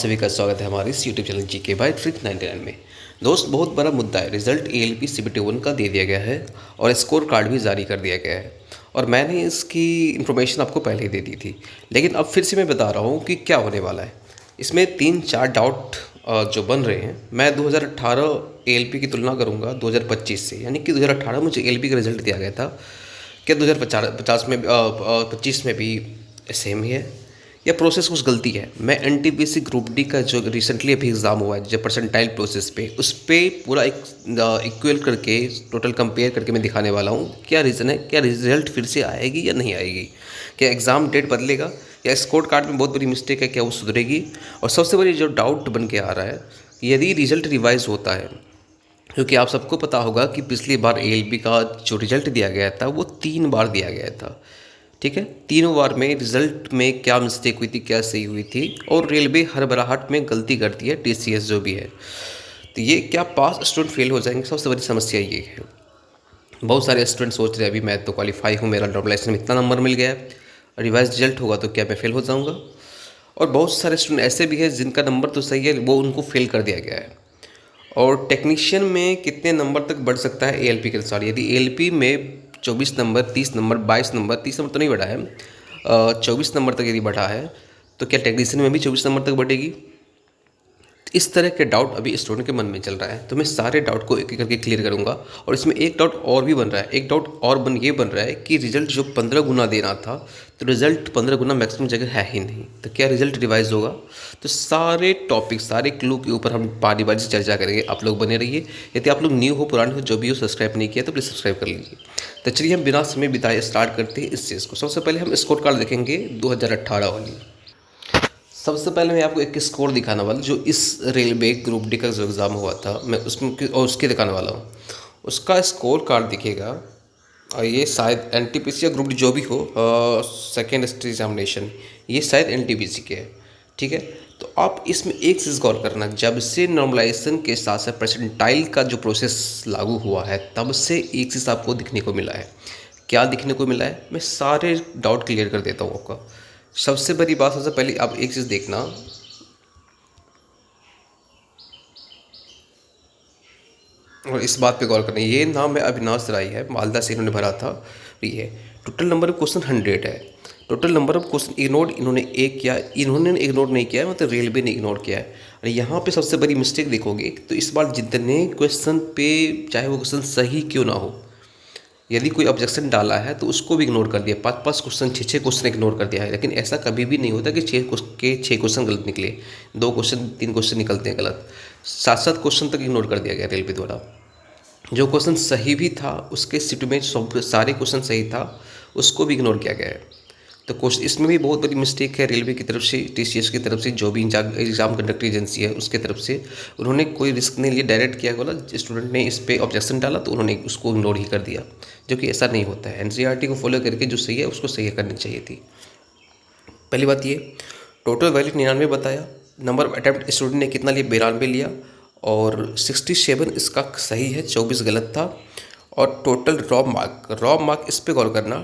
सभी का स्वागत है हमारे इस YouTube channel GK by trick 99 में। दोस्त, बहुत बड़ा मुद्दा है। रिजल्ट एएलपी सीबीटी 1 का दे दिया गया है और स्कोर कार्ड भी जारी कर दिया गया है और मैंने इसकी इन्फॉर्मेशन आपको पहले ही दे दी थी, लेकिन अब फिर से मैं बता रहा हूँ कि क्या होने वाला है। इसमें 3-4 डाउट जो बन रहे हैं। मैं 2018 एएलपी की तुलना करूँगा 2025 से, यानी कि 2018 मुझे एएलपी का रिजल्ट दिया गया था। क्या 2050 में 25 में भी सेम ही है या प्रोसेस कुछ गलती है? मैं एनटीपीसी ग्रुप डी का जो रिसेंटली अभी एग्ज़ाम हुआ है, जो परसेंटाइल प्रोसेस पे, उस पर पूरा एक इक्वल करके टोटल कंपेयर करके मैं दिखाने वाला हूँ। क्या रीज़न है, क्या रिजल्ट फिर से आएगी या नहीं आएगी, क्या एग्ज़ाम डेट बदलेगा, या स्कोर कार्ड में बहुत बड़ी मिस्टेक है, क्या वो सुधरेगी। और सबसे बड़ी जो डाउट बन के आ रहा है, यदि रिजल्ट रिवाइज होता है, क्योंकि आप सबको पता होगा कि पिछली बार एएलपी का जो रिजल्ट दिया गया था वो 3 बार दिया गया था। ठीक है, तीनों बार में रिजल्ट में क्या मिस्टेक हुई थी, क्या सही हुई थी, और रेलवे हड़बड़ाहट में गलती करती है, टीसीएस जो भी है। तो ये क्या पास स्टूडेंट फेल हो जाएंगे? सबसे बड़ी समस्या ये है। बहुत सारे स्टूडेंट सोच रहे हैं अभी मैं तो क्वालिफाई हूँ, मेरा नॉर्मलाइजेशन में इतना नंबर मिल गया है, रिवाइज रिजल्ट होगा तो क्या मैं फेल हो जाऊँगा? और बहुत सारे स्टूडेंट ऐसे भी हैं जिनका नंबर तो सही है, वो उनको फेल कर दिया गया है। और टेक्नीशियन में कितने नंबर तक बढ़ सकता है एएलपी के अनुसार? यदि एएलपी में 24 नंबर, 30 नंबर, 22 नंबर, 30 नंबर तो नहीं बढ़ा है, 24 नंबर तक यदि बढ़ा है, तो क्या टेक्नीशियन में भी 24 नंबर तक बढ़ेगी? इस तरह के डाउट अभी स्टूडेंट के मन में चल रहा है, तो मैं सारे डाउट को एक एक करके क्लियर करूंगा। और इसमें एक डाउट और भी बन रहा है, एक डाउट और बन रहा है कि रिजल्ट जो 15 गुना देना था, तो रिजल्ट 15 गुना मैक्सिमम जगह है ही नहीं, तो क्या रिजल्ट रिवाइज होगा? तो सारे टॉपिक, सारे क्लू के ऊपर हम बारी बारी से चर्चा करेंगे। आप लोग बने रहिए। यदि आप लोग न्यू हो, पुराने हो, जो भी हो, सब्सक्राइब नहीं किया तो प्लीज़ सब्सक्राइब कर लीजिए। तो चलिए हम बिना समय बिताए स्टार्ट करते हैं इस चीज़ को। सबसे पहले हम स्कोर कार्ड देखेंगे 2018 वाली। सबसे पहले मैं आपको एक स्कोर दिखाने वाला, जो इस रेलवे ग्रुप डी का जो एग्ज़ाम हुआ था, मैं उसमें और उसके दिखाने वाला हूँ। उसका स्कोर कार्ड दिखेगा, और ये शायद एनटीपीसी या ग्रुप डी जो भी हो, सेकेंड स्टेज एग्जामिनेशन, ये शायद एनटीपीसी के है। ठीक है, तो आप इसमें एक चीज़ गौर करना, जब से नॉर्मलाइजेशन के साथ साथ परसेंटाइल का जो प्रोसेस लागू हुआ है, तब से एक चीज़ आपको दिखने को मिला है। क्या दिखने को मिला है? मैं सारे डाउट क्लियर कर देता हूँ आपका। सबसे बड़ी बात, सबसे पहले आप एक चीज़ देखना, और इस बात पे गौर करना, ये नाम है अविनाश राय है, मालदा से इन्होंने भरा था। ये टोटल नंबर ऑफ क्वेश्चन 100 है। Total number of question ignore इन्होंने एक किया, इन्होंने इग्नोर नहीं किया है, मतलब रेलवे ने इग्नोर किया है। और यहाँ पे सबसे बड़ी मिस्टेक देखोगे तो इस बार जितने क्वेश्चन पे, चाहे वो क्वेश्चन सही क्यों ना हो, यदि कोई ऑब्जेक्शन डाला है तो उसको भी इग्नोर कर दिया। 5-5 क्वेश्चन, 6-6 क्वेश्चन इग्नोर कर दिया है। लेकिन ऐसा कभी भी नहीं होता कि 6 क्वेश्चन गलत निकले, 2 क्वेश्चन, 3 क्वेश्चन निकलते हैं गलत। 7-7 क्वेश्चन तक इग्नोर कर दिया गया रेलवे द्वारा। जो क्वेश्चन सही भी था, उसके शिफ्ट में सब सारे क्वेश्चन सही था, उसको भी इग्नोर किया गया है। तो क्वेश्चन इसमें भी बहुत बड़ी मिस्टेक है रेलवे की तरफ से, टीसीएस की तरफ से, जो भी एग्जाम कंडक्टिंग एजेंसी है उसके तरफ से। उन्होंने कोई रिस्क नहीं लिया, डायरेक्ट किया, बोला स्टूडेंट ने इस पर ऑब्जेक्शन डाला तो उन्होंने उसको इग्नोर ही कर दिया, जो कि ऐसा नहीं होता है। एनसीईआरटी को फॉलो करके जो सही है उसको सही करनी चाहिए थी। पहली बात ये, टोटल वैल्यू 99 बताया, नंबर ऑफ अटैम्प्ट स्टूडेंट ने कितना लिया, 92 लिया, और 67 इसका सही है, 24 गलत था। और टोटल रॉ मार्क इस पर गौर करना,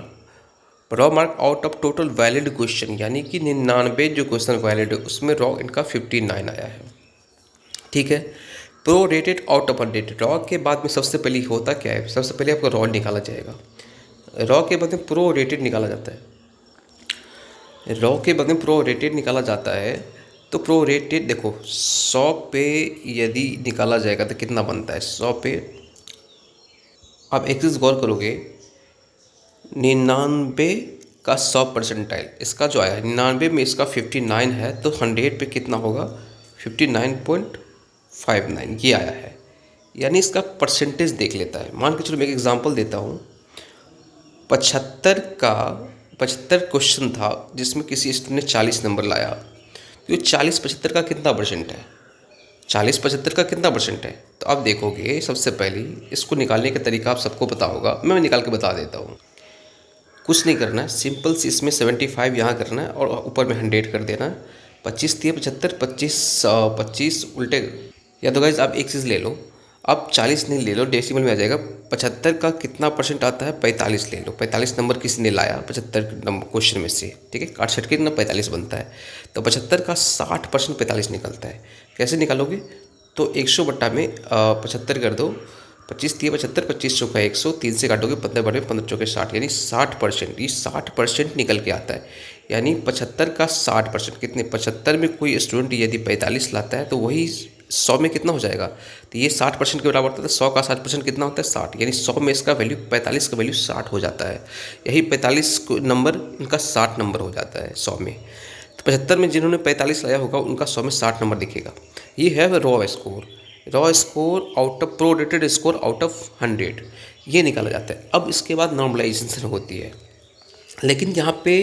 raw mark out of total valid question, यानी कि 99 जो क्वेश्चन वैलिड है उसमें रॉ इनका 59 आया है। ठीक है, pro rated out of unrated, raw के बाद में सबसे पहले होता क्या है, सबसे पहले आपका रॉ निकाला जाएगा, रॉ के बाद में प्रो रेटेड निकाला जाता है, रॉ के बाद में प्रो रेटेड निकाला जाता है। तो प्रो रेटेड देखो, 100 पे यदि निकाला जाएगा तो कितना बनता है 100 पे? आप एक चीज़ गौर करोगे, 99 का 100 परसेंटाइल, इसका जो आया है 99 में, इसका 59 है, तो 100 पे कितना होगा, 59.59 ये आया है। यानी इसका परसेंटेज देख लेता है। मान के चलो मैं एक एग्जांपल देता हूँ, 75 क्वेश्चन था जिसमें किसी स्टूडेंट ने 40 नंबर लाया, तो 40-75 का कितना परसेंट है, 40-75 का कितना परसेंट है? तो आप देखोगे, सबसे पहले इसको निकालने का तरीका आप सबको पता होगा, मैं निकाल के बता देता हूँ। कुछ नहीं करना है, सिंपल सी इसमें 75 यहाँ करना है और ऊपर में 100 कर देना है। 25 3 75, 25 25 उल्टे। या तो गाइज आप एक चीज़ ले लो, अब 40 नहीं ले लो, डेसिमल में आ जाएगा। 75 का कितना परसेंट आता है, 45 ले लो। 45 नंबर किसी ने लाया 75 नंबर क्वेश्चन में से, ठीक है, 68 के ना 45 बनता है, तो 75 का 60% 45 निकलता है। कैसे निकालोगे, तो 100 बट्टा में 75 कर दो, 25 दिए 75, 25 चौका 100, 3 से काटोगे 15 बटे 15 चौके 60, यानी 60%। ये 60% निकल के आता है, यानी 75 का 60%। कितने, 75 में कोई स्टूडेंट यदि 45 लाता है तो वही 100 में कितना हो जाएगा, तो ये 60% के बराबर होता है। 100 का 60% कितना होता है, 60, यानी 100 में इसका वैल्यू 45 का वैल्यू 60 हो जाता है। यही 45 नंबर इनका 60 नंबर हो जाता है 100 में। तो 75 में जिन्होंने 45 लाया होगा उनका 100 में 60 नंबर दिखेगा। ये है raw score. Raw score out of prorated score out of 100, ये निकाला जाता है। अब इसके बाद नॉर्मलाइजेशन होती है, लेकिन यहाँ पे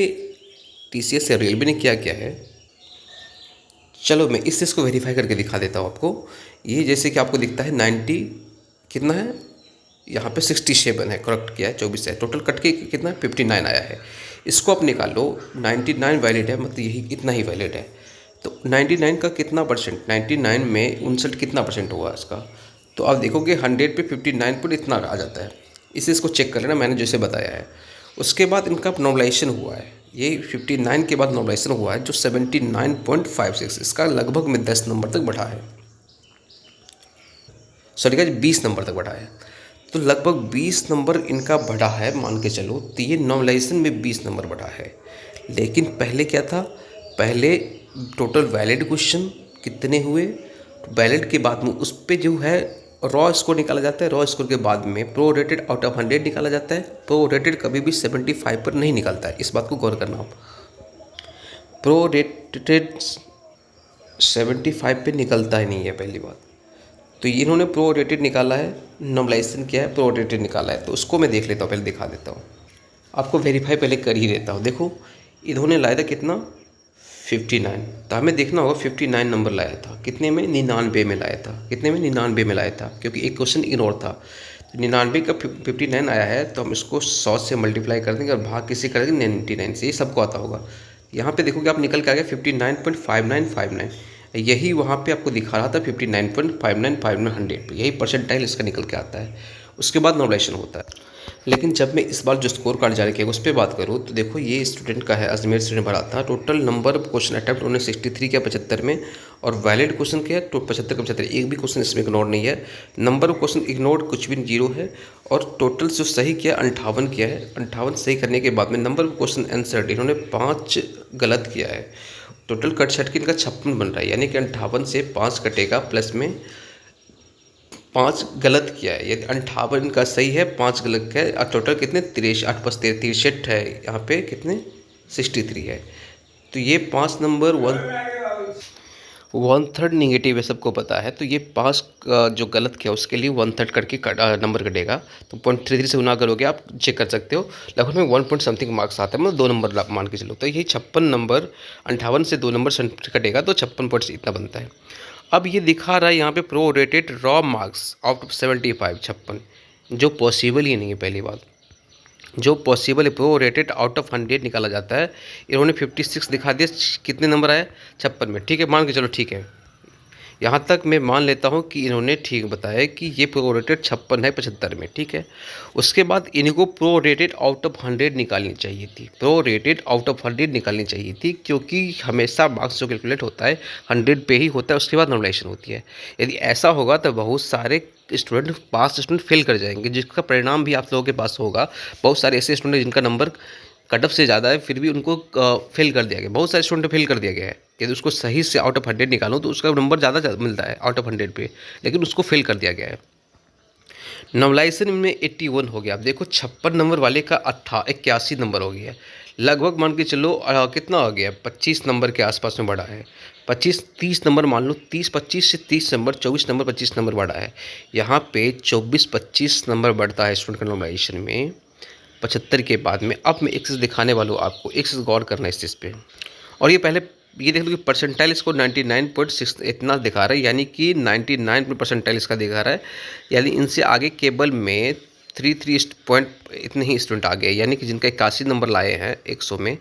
TCS या रेलवे ने क्या किया है, चलो मैं इस चीज़ को वेरीफाई करके दिखा देता हूँ आपको। ये जैसे कि आपको दिखता है 90 कितना है, यहाँ पे 67 है, करेक्ट किया है, 24 है, टोटल कट के कितना 59 आया है। इसको आप निकालो, 99 वैलिड है, मतलब यही इतना ही वैलिड है। तो 99 का कितना परसेंट, 99 में 59 कितना परसेंट हुआ इसका, तो आप देखोगे 100 पे 59 पर इतना आ जाता है। इसे इसको चेक कर लेना, मैंने जैसे बताया है। उसके बाद इनका नॉर्मलाइजेशन हुआ है, ये 59 के बाद नॉर्मलाइजेशन हुआ है जो 79.56, इसका लगभग में 10 नंबर तक बढ़ा है, सॉरी गाइस 20 नंबर तक बढ़ा है। तो लगभग 20 नंबर इनका बढ़ा है, मान के चलो, तो ये नॉर्मलाइजेशन में 20 नंबर बढ़ा है। लेकिन पहले क्या था, पहले टोटल वैलिड क्वेश्चन कितने हुए, वैलिड के बाद में उस पर जो है रॉ स्कोर निकाला जाता है। रॉ स्कोर के बाद में प्रो रेटेड आउट ऑफ 100 निकाला जाता है। प्रो रेटेड कभी भी 75 पर नहीं निकलता है, इस बात को गौर करना आप। प्रो रेटेड 75 पे निकलता ही नहीं है, पहली बात। तो इन्होंने प्रो रेटेड निकाला है, नॉर्मलाइजेशन किया है, प्रो रेटेड निकाला है। तो उसको मैं देख लेता हूँ, पहले दिखा देता हूँ आपको, वेरीफाई पहले कर ही देता हूँ। देखो इन्होंने लाया था कितना 59, तो हमें देखना होगा 59 नंबर लाया था कितने में, 99 में लाया था। कितने में, 99 में लाया था, क्योंकि एक क्वेश्चन इग्नोर था। तो 99 का 59 आया है, तो हम इसको 100 से मल्टीप्लाई कर देंगे और भाग किसी कर देंगे 99 से, ये सबको आता होगा। यहाँ पे देखोगे आप निकल के आ गया 59.5959, यही वहाँ पे आपको दिखा रहा था 59.5959 100 पे, यही परसेंटाइल इसका निकल के आता है। उसके बाद नॉर्मलाइजेशन होता है। लेकिन जब मैं इस बार जो स्कोर कार्ड जारी किया उस पर बात करूँ, तो देखो ये स्टूडेंट का है, अजमेर स्टूडेंट भरा था। टोटल नंबर क्वेश्चन अटैम्प्ट उन्होंने 63 किया 75 में, और वैलिड क्वेश्चन किया तो 75 का 75, एक भी क्वेश्चन इसमें इग्नोर नहीं है। नंबर ऑफ क्वेश्चन इग्नोर कुछ भी 0 है, और टोटल जो सही किया 58 किया है। 58 सही करने के बाद में नंबर ऑफ क्वेश्चन आंसर्ड इन्होंने 5 गलत किया है। टोटल कट छट के इनका 56 बन रहा है, यानी कि 58 से 5 कटेगा, प्लस में 5 गलत किया है। यदि 58 इनका सही है, 5 गलत है, और टोटल कितने 63, 8 + 13 63 है, यहाँ पे कितने 63 है। तो ये 5 नंबर 1/3 निगेटिव है, सबको पता है। तो ये 5 जो गलत किया उसके लिए 1/3 करके नंबर कटेगा। तो 0.33 से गुना करोगे, आप चेक कर सकते हो, लगभग में 1 पॉइंट समथिंग मार्क्स आता है, मतलब 2 नंबर मान के चलो। तो यही 56 नंबर, 58 से 2 नंबर कटेगा तो 56 पॉइंट्स इतना बनता है। अब ये दिखा रहा है यहाँ पे pro rated raw marks out of 75, 56, जो पॉसिबल ही नहीं है। पहली बात, जो पॉसिबल है, प्रो रेटेड आउट ऑफ 100 निकाला जाता है। इन्होंने 56 दिखा दिया, कितने नंबर आए 56 में, ठीक है, मान के चलो, ठीक है। यहाँ तक मैं मान लेता हूँ कि इन्होंने ठीक बताया कि ये प्रो रेटेड 56 है 75 में, ठीक है। उसके बाद इनको प्रो रेटेड आउट ऑफ 100 निकालनी चाहिए थी, प्रो रेटेड आउट ऑफ 100 निकालनी चाहिए थी, क्योंकि हमेशा मार्क्स जो कैलकुलेट होता है 100 पे ही होता है, उसके बाद नॉर्मलाइजेशन होती है। यदि ऐसा होगा तो बहुत सारे स्टूडेंट पास स्टूडेंट फेल कर जाएंगे, जिसका परिणाम भी आप लोगों के पास होगा। बहुत सारे ऐसे स्टूडेंट जिनका नंबर कट ऑफ से ज़्यादा है, फिर भी उनको फेल कर दिया गया, बहुत सारे स्टूडेंट फेल कर दिया गया है। यदि उसको सही से आउट ऑफ 100 निकालो तो उसका नंबर ज़्यादा मिलता है आउट ऑफ 100 पे, लेकिन उसको फेल कर दिया गया है। नॉर्मलाइजेशन में 81 हो गया। आप देखो 56 नंबर वाले का 81 नंबर हो गया, लगभग मान के चलो कितना हो गया, 25 नंबर के आसपास में बढ़ा है। 25-30 नंबर मान लो, 25 से 30 नंबर, 24 नंबर 25 नंबर बढ़ा है। यहाँ पे 24-25 नंबर बढ़ता है स्टूडेंट का नॉर्मलाइजेशन में 75 के बाद में। अब मैं एक चीज़ दिखाने वाला हूँ आपको, एक चीज़ गौर करना इस चीज़ पे। और ये पहले ये देख लो कि परसेंटाइल इसको 99.6 इतना दिखा रहा है, यानी कि 99 परसेंटाइल इसका दिखा रहा है, यानी इनसे आगे केबल में 3 पॉइंट इतने ही स्टूडेंट आ गए, यानी कि जिनका 81 नंबर लाए हैं 100 में,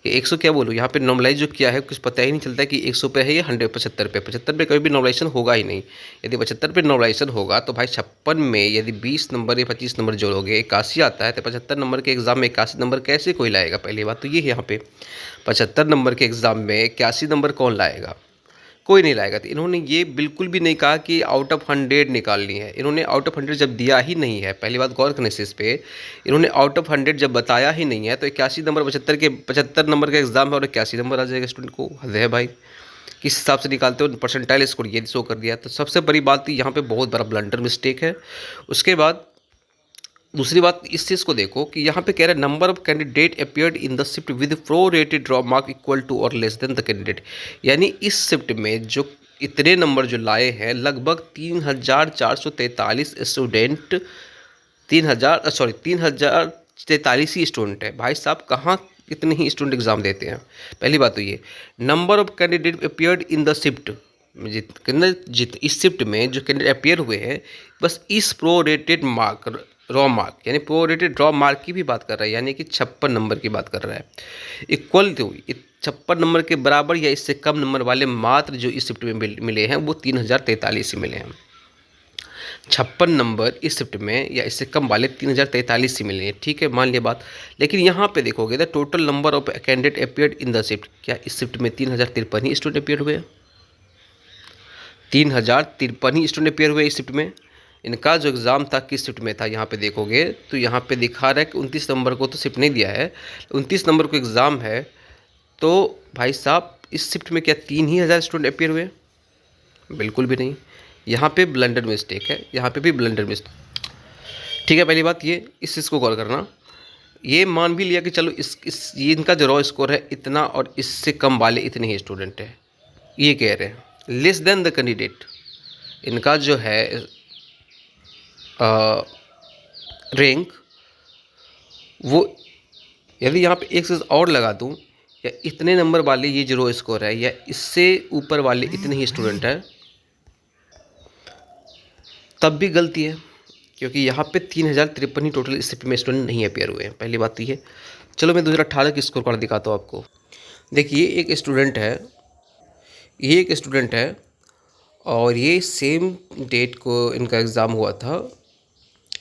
ये 100 क्या बोलूँ, यहाँ पे नॉर्मलाइज जो किया है कुछ पता ही नहीं चलता है कि 100 पे है या 175 पे। 75 पे कभी भी नॉर्मलाइजेशन होगा ही नहीं। यदि 75 पे नॉर्मलाइजेशन होगा तो भाई 56 में यदि 20 नंबर या 25 नंबर जोड़ोगे 81 आता है, तो 75 नंबर के एग्जाम में 81 नंबर कैसे कोई लाएगा? पहली बात तो ये है यहाँ पे 75 नंबर के एग्जाम में 81 नंबर कौन लाएगा? कोई नहीं लाएगा। तो इन्होंने ये बिल्कुल भी नहीं कहा कि आउट ऑफ 100 निकालनी है। इन्होंने आउट ऑफ 100 जब दिया ही नहीं है, पहली बात गौर करने से इस पे, इन्होंने आउट ऑफ 100 जब बताया ही नहीं है, तो 81 नंबर 75 नंबर का एग्जाम है और 81 नंबर आ जाएगा स्टूडेंट को? हद है भाई। किस हिसाब से निकालते हो? परसेंटाइल स्कोर ये शो कर दिया। तो सबसे बड़ी बात यहाँ पे बहुत बड़ा ब्लंडर मिस्टेक है। उसके बाद दूसरी बात इस चीज़ को देखो कि यहाँ पे कह रहा है number of candidate appeared in the shift with prorated draw mark equal to और लेस देन द कैंडिडेट। यानी इस शिफ्ट में जो इतने नंबर जो लाए हैं लगभग 3443 स्टूडेंट, 3043 ही स्टूडेंट है। भाई साहब कहाँ इतने ही स्टूडेंट एग्जाम देते हैं? पहली बात तो ये number of candidate appeared in the shift, इस शिफ्ट में जो कैंडिडेट अपियर हुए हैं बस इस प्रोरेटेड मार्क रॉ मार्क यानी प्रोरेटेड ड्रॉ मार्क की भी बात कर रहा है, यानी कि 56 नंबर की बात कर रहा है। इक्वल टू 56 नंबर के बराबर या इससे कम नंबर वाले मात्र जो इस शिफ्ट में मिले हैं वो 3043 ही मिले हैं। 56 नंबर इस शिफ्ट में या इससे कम वाले 3043 ही मिले हैं, ठीक है, मान लिया बात। लेकिन यहाँ पे देखोगे the total number of candidate appeared in the shift, क्या इस शिफ्ट में 3053 ही स्टूडेंट अपियर हुए? 3053 ही स्टूडेंट अपियर हुए इस शिफ्ट में। इनका जो एग्ज़ाम था किस शिफ्ट में था, यहाँ पे देखोगे तो यहाँ पे दिखा रहा है कि 29 नंबर को तो शिफ्ट नहीं दिया है, 29 नंबर को एग्ज़ाम है। तो भाई साहब इस शिफ्ट में क्या 3000 स्टूडेंट अपियर हुए? बिल्कुल भी नहीं। यहाँ पे ब्लंडर मिस्टेक है, यहाँ पे भी ब्लंडर मिस्टेक। ठीक है, पहली बात ये इस चीज़ को गौर करना। ये मान भी लिया कि चलो ये इनका जो रॉ स्कोर है इतना और इससे कम वाले इतने ही स्टूडेंट हैं, ये कह रहे हैं लेस देन द कैंडिडेट। इनका जो है रैंक वो यदि यहाँ पे एक चीज़ और लगा दूँ या इतने नंबर वाले ये जो रो स्कोर है या इससे ऊपर वाले इतने ही स्टूडेंट हैं, तब भी गलती है, क्योंकि यहाँ पे 3053 ही टोटल इस शिफ्ट में स्टूडेंट नहीं अपेयर हुए हैं। पहली बात तो ये। चलो मैं 2018 की स्कोर कार्ड दिखाता हूँ आपको। देखिए एक स्टूडेंट है, ये एक स्टूडेंट है और ये सेम डेट को इनका एग्ज़ाम हुआ था।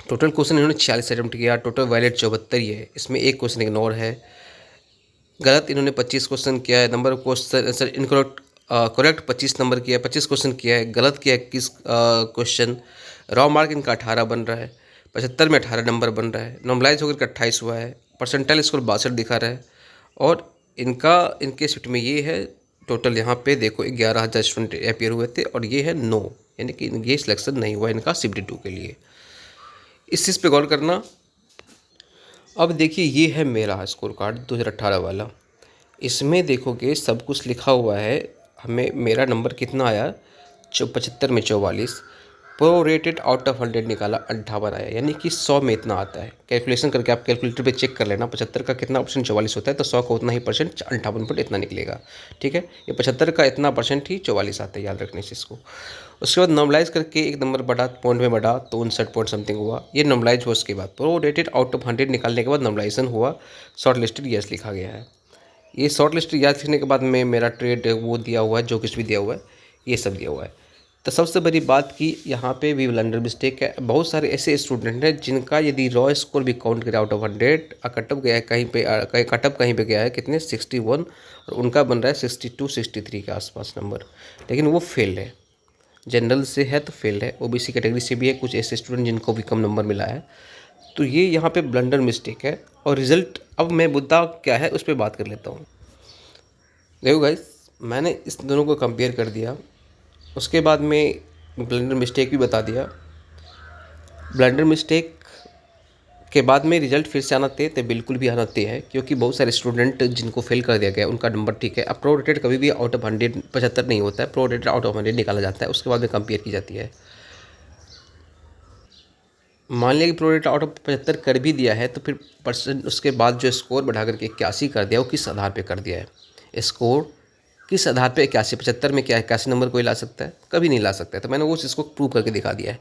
टोटल क्वेश्चन इन्होंने 46 अटैम्प्ट किया, टोटल वैलिड 74 ही है। इसमें एक क्वेश्चन इग्नोर है, गलत इन्होंने 25 क्वेश्चन किया है। Number of question sir incorrect correct 25 number किया है, 25 क्वेश्चन किया है, गलत किया है 21 क्वेश्चन। रॉ मार्क इनका 18 बन रहा है, 75 में 18 नंबर बन रहा है, नॉर्मलाइज होकर 28 हुआ है, परसेंटाइल स्कोर 62 दिखा रहा है। और इनके शिफ्ट में ये है टोटल यहाँ पे देखो 11,000 स्टूडेंट अपियर हुए थे और ये है 9, यानी कि ये सिलेक्शन नहीं हुआ इनका शिफ्ट 2 के लिए। इस चीज़ पे गौर करना। अब देखिए ये है मेरा स्कोर कार्ड 2018 वाला। इसमें देखोगे सब कुछ लिखा हुआ है। हमें मेरा नंबर कितना आया 75 में 44, प्रोरेटेड आउट ऑफ 100 निकाला 58 आया, यानी कि 100 में इतना आता है। कैलकुलेशन करके आप कैलकुलेटर पे चेक कर लेना 75 का कितना परसेंट 44 होता है, तो 100 का उतना ही परसेंट 58 पर इतना निकलेगा। ठीक है, ये 75 का इतना परसेंट ही 44 आता है, याद रखने से इसको। उसके बाद नॉर्मलाइज करके एक नंबर बढ़ा, पॉइंट में बढ़ा तो 59 पॉइंट समथिंग हुआ, ये नॉर्मलाइज हुआ। उसके बाद प्रोरेटेड आउट ऑफ 100 निकालने के बाद नॉर्मलाइजेशन हुआ, शॉर्ट लिस्टेड यस लिखा गया है। ये शॉर्ट लिस्टेड याद लिखने के बाद में मेरा ट्रेड वो दिया हुआ है, जो कुछ भी दिया हुआ है ये सब दिया हुआ है। तो सबसे बड़ी बात कि यहाँ पे भी ब्लंडर मिस्टेक है। बहुत सारे ऐसे स्टूडेंट हैं जिनका यदि रॉ स्कोर भी काउंट करें आउट ऑफ 100, कटअप गया है कटअप कहीं पे गया है कितने 61 और उनका बन रहा है 62 63 के आसपास नंबर, लेकिन वो फेल है। जनरल से है तो फेल है, ओबीसी कैटेगरी से भी है कुछ ऐसे स्टूडेंट जिनको भी कम नंबर मिला है। तो ये यहाँ पे ब्लंडर मिस्टेक है। और रिज़ल्ट अब मैं मुद्दा क्या है उस पर बात कर लेता हूँ। देखो गाइस, मैंने इस दोनों को कंपेयर कर दिया, उसके बाद में ब्लंडर मिस्टेक भी बता दिया। ब्लंडर मिस्टेक के बाद में रिजल्ट फिर से आना तय तो बिल्कुल भी आना तय है, क्योंकि बहुत सारे स्टूडेंट जिनको फेल कर दिया गया उनका नंबर ठीक है। अब प्रोरेटेड कभी भी आउट ऑफ 100 75 नहीं होता है, प्रोरेटेड आउट ऑफ 100 निकाला जाता है, उसके बाद में कंपेयर की जाती है। मान लिया कि प्रोरेटेड आउट ऑफ 75 कर भी दिया है, तो फिर परसेंट उसके बाद जो स्कोर बढ़ा करके 81 कर दिया, वो किस आधार पर कर दिया है? स्कोर किस आधार पे 81? 75 में क्या 81 नंबर कोई ला सकता है? कभी नहीं ला सकता है। तो मैंने वो चीज़ को प्रूव करके दिखा दिया है।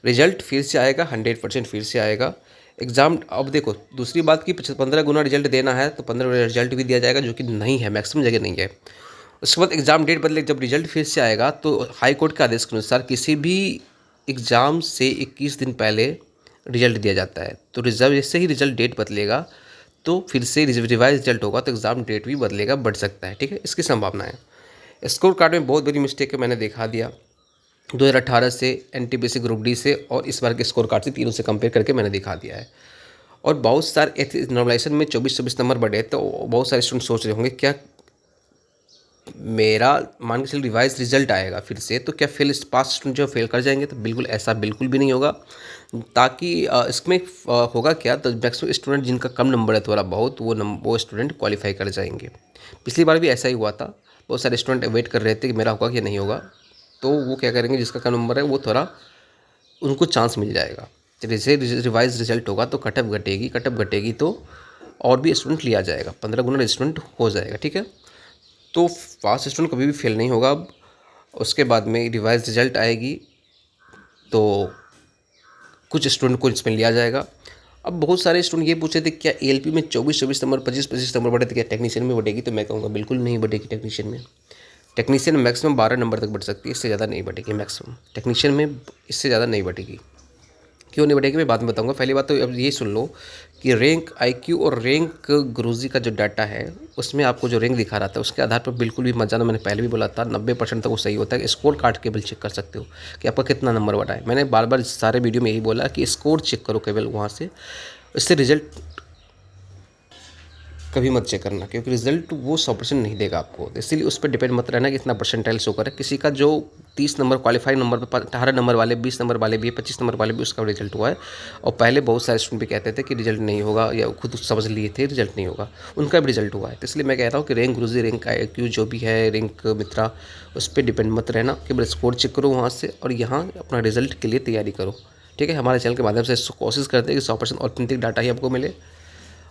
रिजल्ट फिर से आएगा 100% फिर से आएगा। एग्ज़ाम अब देखो दूसरी बात कि 15 गुना रिजल्ट देना है तो 15 गुना रिजल्ट भी दिया जाएगा, जो कि नहीं है, मैक्सिमम जगह नहीं है। उसके बाद एग्ज़ाम डेट बदले, जब रिजल्ट फिर से आएगा तो हाई कोर्ट के आदेश के अनुसार किसी भी एग्ज़ाम से 21 दिन पहले रिजल्ट दिया जाता है। तो रिजर्व जैसे ही रिजल्ट डेट बदलेगा तो फिर से रिवाइज रिजल्ट होगा तो एग्ज़ाम डेट भी बदलेगा, बढ़ सकता है, ठीक है, इसकी संभावना है। स्कोर कार्ड में बहुत बड़ी मिस्टेक है, मैंने दिखा दिया 2018 से, एनटीपीसी ग्रुप डी से और इस बार के स्कोर कार्ड से, तीनों से कंपेयर करके मैंने दिखा दिया है। और बहुत सारे नॉर्मलाइजेशन में 24-24 नंबर बढ़े, तो बहुत सारे स्टूडेंट सोच रहे होंगे क्या मेरा मान के चलिए रिवाइज रिजल्ट आएगा फिर से तो क्या फेल पास स्टूडेंट जो फेल कर जाएंगे, तो बिल्कुल ऐसा बिल्कुल भी नहीं होगा। ताकि इसमें होगा क्या, तो मैक्सिमम स्टूडेंट जिनका कम नंबर है थोड़ा बहुत, वो स्टूडेंट क्वालिफाई कर जाएंगे। पिछली बार भी ऐसा ही हुआ था, बहुत सारे स्टूडेंट वेट कर रहे थे कि मेरा होगा कि नहीं होगा, तो वो क्या करेंगे, जिसका कम नंबर है वो थोड़ा उनको चांस मिल जाएगा। जैसे रिवाइज रिजल्ट होगा तो कटअप घटेगी तो और भी स्टूडेंट लिया जाएगा, 15 गुना स्टूडेंट हो जाएगा, ठीक है। तो फास्ट स्टूडेंट कभी भी फेल नहीं होगा। अब उसके बाद में रिवाइज रिजल्ट आएगी तो कुछ स्टूडेंट को इसमें लिया जाएगा। अब बहुत सारे स्टूडेंट ये पूछ रहे थे क्या एएलपी में 24-24 नंबर 25-25 नंबर बढ़े थे, क्या टेक्नीशियन में बढ़ेगी, तो मैं कहूँगा बिल्कुल नहीं बढ़ेगी। टेक्नीशियन में मैक्सिमम 12 नंबर तक बढ़ सकती है, इससे ज़्यादा नहीं बढ़ेगी मैक्सिमम। टेक्नीशियन में इससे ज़्यादा नहीं बढ़ेगी। क्यों नहीं बढ़ेगी मैं बाद में बताऊंगा। पहली बात तो अब ये सुन लो कि रैंक आईक्यू और रैंक गुरुजी का जो डाटा है उसमें आपको जो रैंक दिखा रहा था उसके आधार पर बिल्कुल भी मत जाना। मैंने पहले भी बोला था 90% तक वो सही होता है। स्कोर कार्ड केवल चेक कर सकते हो कि आपका कितना नंबर बढ़ा है। मैंने बार बार सारे वीडियो में यही बोला कि स्कोर चेक करो केवल वहाँ से, इससे रिजल्ट कभी मत चेक करना, क्योंकि रिजल्ट वो 100% नहीं देगा आपको। तो इसीलिए उस पर डिपेंड मत रहना कि इतना परसेंटाइल शो करे। किसी का जो 30 नंबर क्वालिफाइड नंबर पे 18 नंबर वाले 20 नंबर वाले भी 25 नंबर वाले भी उसका रिजल्ट हुआ है। और पहले बहुत सारे स्टूडेंट भी कहते थे कि रिजल्ट नहीं होगा, या खुद समझ लिए थे रिजल्ट नहीं होगा, उनका भी रिजल्ट हुआ है। तो इसलिए मैं कह रहा हूँ कि रैंक गुरुजी, रैंक आईक्यू जो भी है, रैंक मित्रा, उस पर डिपेंड मत रहना। केवल स्कोर चेक करो वहाँ से और यहाँ अपना रिजल्ट के लिए तैयारी करो, ठीक है। हमारे चैनल के माध्यम से कोशिश करते हैं कि 100% ऑथेंटिक डाटा ही आपको मिले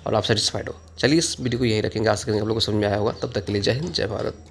और आप सेटिस्फाइड हो। चलिए इस वीडियो को यहीं रखेंगे, आशा करेंगे आप लोगों को समझ में आया होगा। तब तक के लिए जय हिंद, जय भारत।